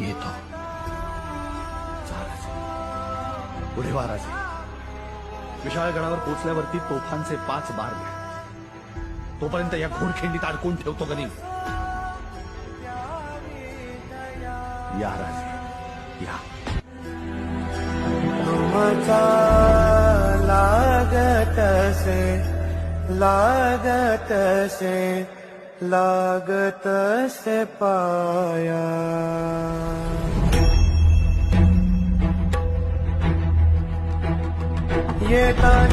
येतो. जा राजे. पुढे वा राजे. विशाळगडावर पोचल्यावरती तोफांचे 5 बार घ्या. तोपर्यंत या घोडखिंडीत अडकून ठेवतो गनिम. या राजे या. तुमचा लागत से पाया. येताना